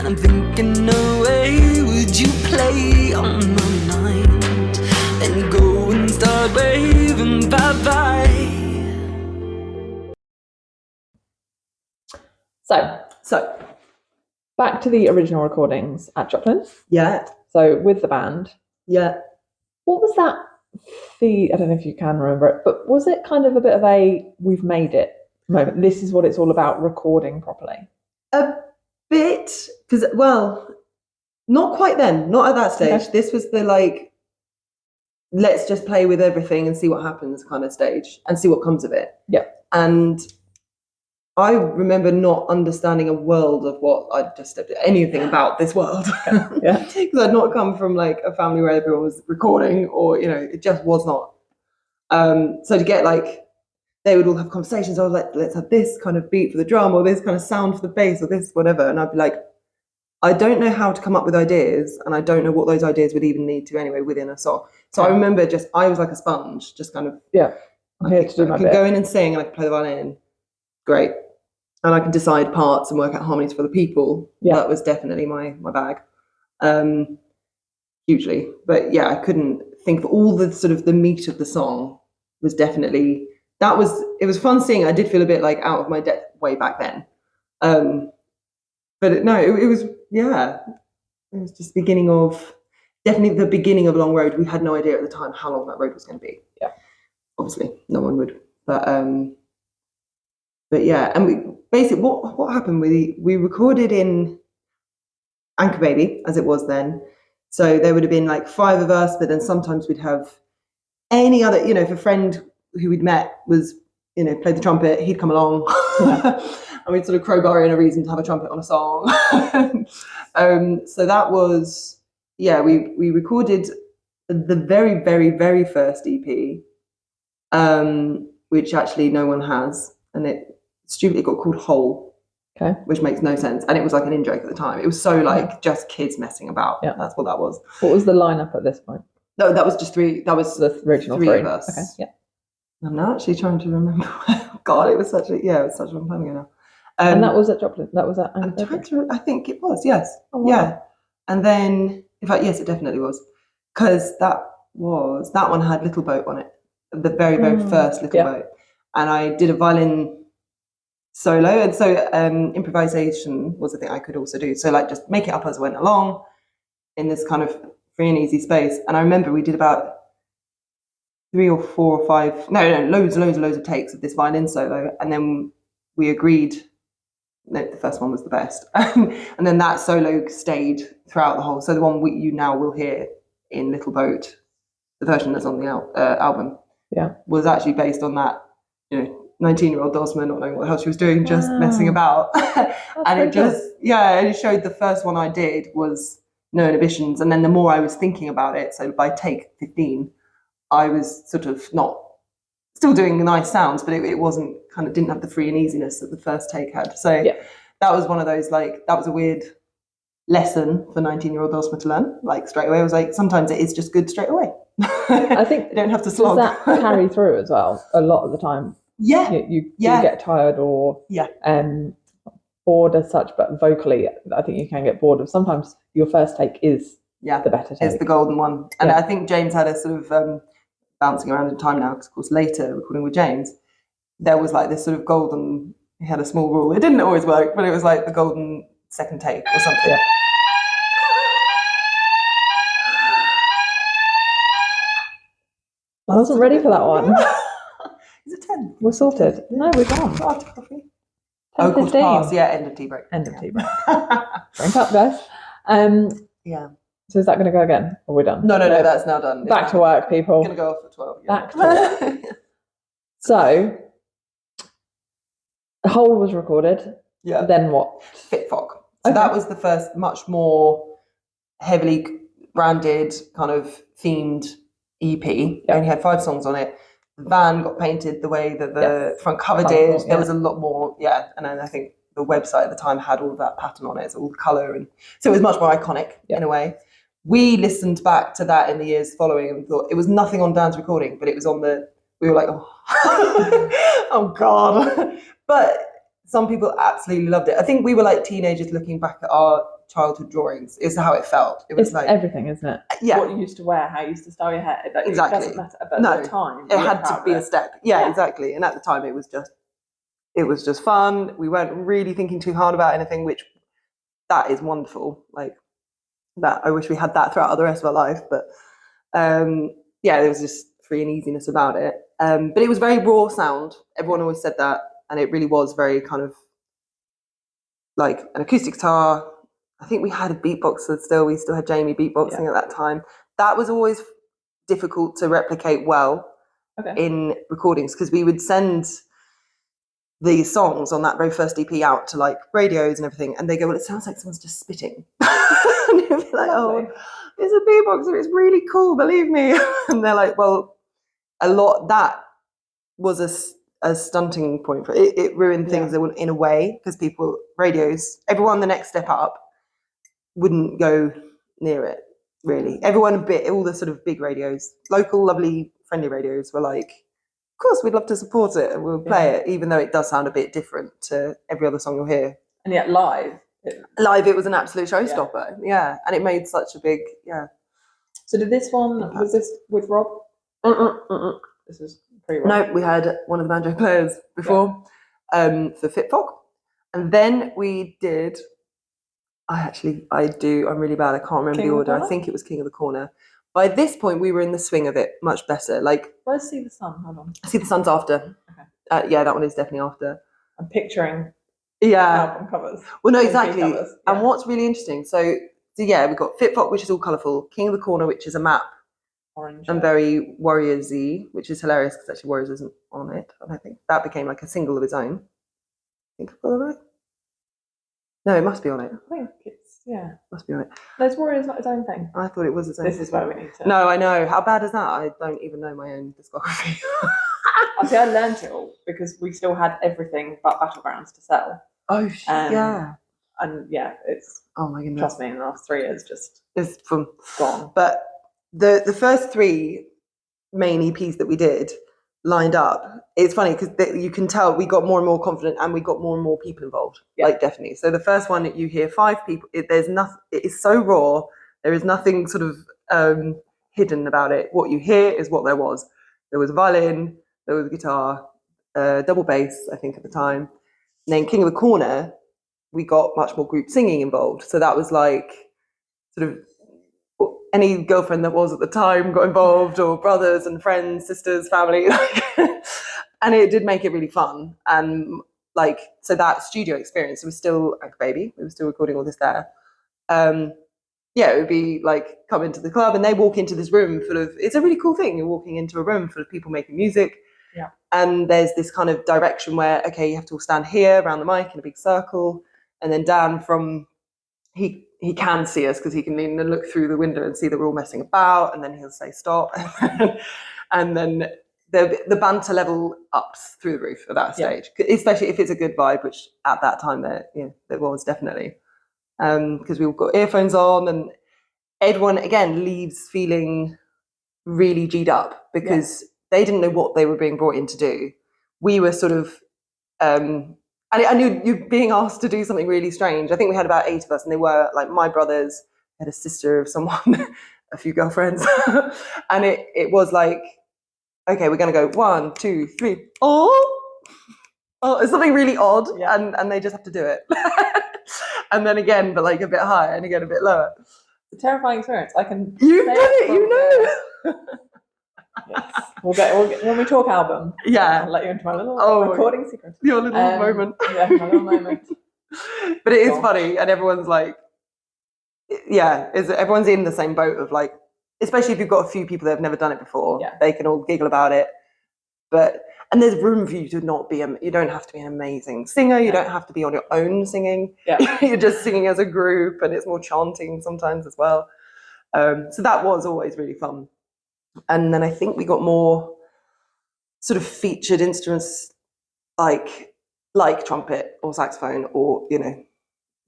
And I'm thinking, no way would you play on my mind and go and start waving bye-bye. So Back to the original recordings at Joplin. yeah, So with the band. yeah. What was that I don't know if you can remember it, but was it kind of a bit of a we've made it moment? This is what it's all about, recording properly. A bit, because, well, not quite then, not at that stage. Okay. This was the like, let's just play with everything and see what happens kind of stage and see what comes of it. Yeah. And I remember not understanding a world of what I'd just anything about this world. Yeah. Because I'd not come from like a family where everyone was recording, or it just was not. So to get like, they would all have conversations. I was like, let's have this kind of beat for the drum, or this kind of sound for the bass, or this whatever. And I'd be like, I don't know how to come up with ideas, and I don't know what those ideas would even need to anyway within a song. So I remember I was like a sponge, just kind of. Yeah. I'm here to do my bit. I could go in and sing, and I could play the violin. Great. And I can decide parts and work out harmonies for the people. Yeah. That was definitely my bag. Hugely. But yeah, I couldn't think of all the sort of the meat of the song was definitely, it was fun seeing. I did feel a bit like out of my depth way back then. But it was, yeah, it was just definitely the beginning of a long road. We had no idea at the time how long that road was going to be. Yeah. Obviously, no one would. But yeah, and we basically what happened? We recorded in Anchor Baby, as it was then. So there would have been like 5 of us, but then sometimes we'd have any other, if a friend who we'd met was, played the trumpet, he'd come along. Yeah. And we'd sort of crowbar in a reason to have a trumpet on a song. So that was, yeah, we recorded the very, very, very first EP, which actually no one has. And it got called Whole, okay, which makes no sense. And it was like an in-joke at the time. It was so like just kids messing about. Yeah. That's what that was. What was the lineup at this point? No, that was just 3. That was the original 3 of us. Okay, yeah. I'm now actually trying to remember. God, it was such a long time ago now. And that was at Joplin. That was at. I think it was. Yes. Oh, wow. Yeah. And then, in fact, yes, it definitely was, because that one had Little Boat on it, the very, very first Little Boat, and I did a violin solo, and so improvisation was the thing I could also do. So like just make it up as I went along in this kind of free and easy space. And I remember we did about 3 or 4 or 5, loads of takes of this violin solo, and then we agreed. No, the first one was the best. And then that solo stayed throughout the whole. So the one you now will hear in Little Boat, the version that's on the album, was actually based on that, 19-year-old Dulcima not knowing what the hell she was doing, just messing about. And it just, and it showed the first one I did was no inhibitions. And then the more I was thinking about it, so by take 15, I was sort of still doing nice sounds, but it wasn't didn't have the free and easiness that the first take had. So that was one of those, like, that was a weird lesson for 19-year-old Dulcima to learn, like straight away. I was like, sometimes it is just good straight away. I think you don't have to slog. Does that carry through as well a lot of the time? Yeah. You get tired or bored as such, but vocally I think you can get bored of sometimes your first take is the better take. It's the golden one. And I think James had a sort of bouncing around in time now, because of course later recording with James, there was like this sort of golden, he had a small rule. It didn't always work, but it was like the golden second take or something. Yeah. I wasn't ready for that one. Is it 10? We're sorted. No, we're gone. Coffee. 10:15. Past, end of tea break. End of tea break. Drink up, guys. Yeah. So is that going to go again? Or we're done? No, that's now done. Back to work, people. Going to go off at 12. Back to work. So, the Whole was recorded. Yeah. Then what? Fit Fog. So that was the first much more heavily branded kind of themed EP. It only had 5 songs on it. The van got painted the way that the front cover did. There was a lot more, and then I think the website at the time had all of that pattern on it, so all the colour, and so it was much more iconic in a way. We listened back to that in the years following and thought it was nothing on Dan's recording, but it was on we were like, oh God. But some people absolutely loved it. I think we were like teenagers looking back at our childhood drawings. It's how it felt. It was It's like everything, isn't it? Yeah. What you used to wear, how you used to style your hair. Like, Exactly. It doesn't matter. But No, at the time, it had to be a step. Yeah, exactly. And at the time, it was just fun. We weren't really thinking too hard about anything, which that is wonderful. Like that, I wish we had that throughout the rest of our life. But yeah, there was just free and easiness about it. But it was very raw sound. Everyone always said that, and it really was very kind of like an acoustic guitar. I think we had a beatboxer still. We still had Jamie beatboxing at that time. That was always difficult to replicate well in recordings, because we would send the songs on that very first EP out to like radios and everything, and they go, well, it sounds like someone's just spitting. And you'd be like, oh, it's a beatboxer, it's really cool, believe me. And they're like, well, that was a stunting point for it. It ruined things in a way, because everyone the next step up wouldn't go near it, really. Everyone all the sort of big radios, local, lovely, friendly radios, were like, of course, we'd love to support it and we'll play it, even though it does sound a bit different to every other song you'll hear. And yet live, it was an absolute showstopper. Yeah, and it made such a big So did this one, impact. was this with Rob? This was pre-Rob. No, we had one of the banjo players before for Pt2, and then we did. I'm really bad. I can't remember the order. I think it was King of the Corner. By this point, we were in the swing of it much better. Like, where's See the Sun? Hold on. See the Sun's after. Okay. Yeah, that one is definitely after. I'm picturing album covers. Well, no, exactly. Covers. Yeah. And what's really interesting, so yeah, we've got Pt2, which is all colourful. King of the Corner, which is a map. Orange. And very Warriors-y, which is hilarious because actually Warriors isn't on it. I don't think that became like a single of its own. I think I've got it right. No, it must be on it. I think it's must be on it. Those Warriors not its own thing. I thought it was its own. This is where we need to. No, I know. How bad is that? I don't even know my own discography. See, I learned it all because we still had everything but Battlegrounds to sell. Oh yeah. And it's oh my goodness. Trust me, in the last 3 years, it's from gone. But the first 3 main EPs that we did lined up, it's funny because you can tell we got more and more confident and we got more and more people involved. Like, definitely. So the first one, you hear 5 people. There's nothing. It is so raw. There is nothing sort of hidden about it. What you hear is what there was. There was a violin, there was a guitar, double bass, I think at the time. And then King of the Corner, we got much more group singing involved. So that was like sort of any girlfriend that was at the time got involved, or brothers and friends, sisters, family. And it did make it really fun. And so that studio experience, it was still like a baby. We were still recording all this there. It would be like, come into the club and they walk into this room full of, it's a really cool thing. You're walking into a room full of people making music. Yeah. And there's this kind of direction where, okay, you have to all stand here around the mic in a big circle. And then Dan he can see us because he can lean and look through the window and see that we're all messing about, and then he'll say stop. And then the banter level ups through the roof at that stage, especially if it's a good vibe, which at that time there was definitely. Because we all got earphones on, and everyone again leaves feeling really G'd up because they didn't know what they were being brought in to do. We were sort of I knew you being asked to do something really strange. I think we had about 8 of us, and they were like my brothers, had a sister of someone, a few girlfriends. And it was like, okay, we're going to go 1, 2, 3. Oh, it's something really odd. And they just have to do it. And then again, but like a bit higher, and again a bit lower. It's a terrifying experience. I can. You've done it, you know. Yes. We'll get when we talk album. I'll let you into my little recording secret. Your little moment. Yeah, my little moment. But it is funny, and everyone's like, everyone's in the same boat of like, especially if you've got a few people that have never done it before, they can all giggle about it. And there's room for you to not be, you don't have to be an amazing singer, you don't have to be on your own singing. You're just singing as a group, and it's more chanting sometimes as well. So that was always really fun. And then I think we got more sort of featured instruments like trumpet or saxophone, or to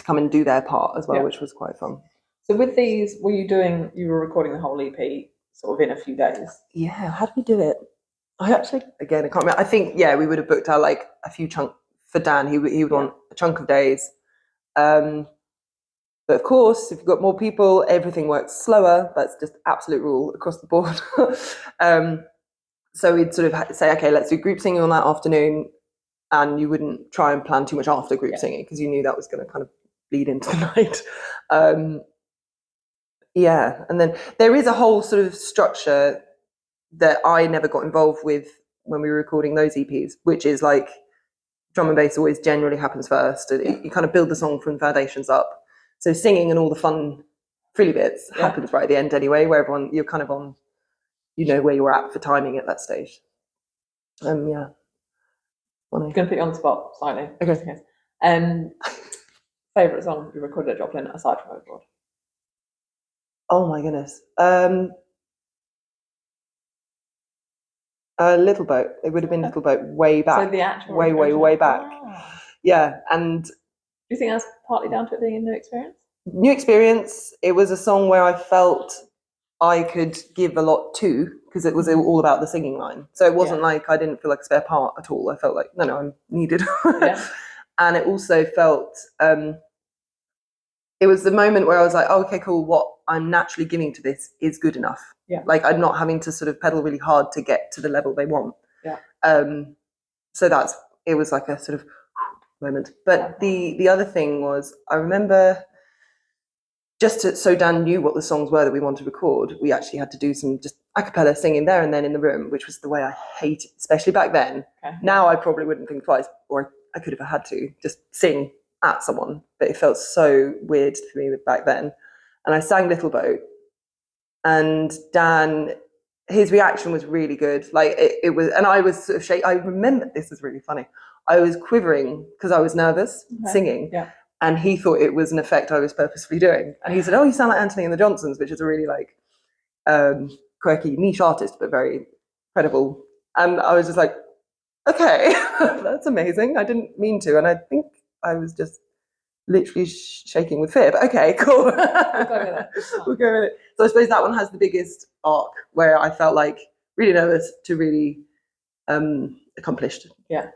come and do their part as well, which was quite fun. So with these, you were recording the whole EP sort of in a few days? Yeah, how did we do it? I can't remember. I think we would have booked out like a few chunk for Dan. He would want a chunk of days, but But of course, if you've got more people, everything works slower. That's just absolute rule across the board. So we'd sort of say, okay, let's do group singing on that afternoon. And you wouldn't try and plan too much after group singing because you knew that was going to kind of bleed into the night. And then there is a whole sort of structure that I never got involved with when we were recording those EPs, which is like drum and bass always generally happens first. You kind of build the song from foundations up. So singing and all the fun frilly bits happens right at the end anyway, where you're kind of on, you know, where you're at for timing at that stage. I'm going to put you on the spot slightly. Okay. Favourite song you recorded at Joplin aside from Overboard? Oh my goodness. Little Boat. It would have been Little Boat way back. So the actual way back. Ah. Yeah, and do you think that's partly down to it being a new experience? New experience. It was a song where I felt I could give a lot to, because it was all about the singing line. So it wasn't like I didn't feel like a spare part at all. I felt like, no, I'm needed. And it also felt, it was the moment where I was like, oh, okay, cool. What I'm naturally giving to this is good enough. Yeah. Like I'm not having to sort of pedal really hard to get to the level they want. Yeah. So it was like a sort of moment. But the other thing was, I remember so Dan knew what the songs were that we wanted to record, we actually had to do some just a cappella singing there and then in the room, which was the way I hated, especially back then. Okay. Now I probably wouldn't think twice, or I could have had to just sing at someone, but it felt so weird to me back then. And I sang Little Boat, and Dan, his reaction was really good. Like it was, and I was sort of shaking. I remember, this is really funny, I was quivering because I was nervous singing. Yeah. And he thought it was an effect I was purposefully doing. And he said, oh, you sound like Anthony and the Johnsons, which is a really like quirky niche artist, but very credible. And I was just like, okay, that's amazing. I didn't mean to. And I think I was just literally shaking with fear. But okay, cool. We'll go with it. So I suppose that one has the biggest arc where I felt like really nervous to really accomplished. Yeah.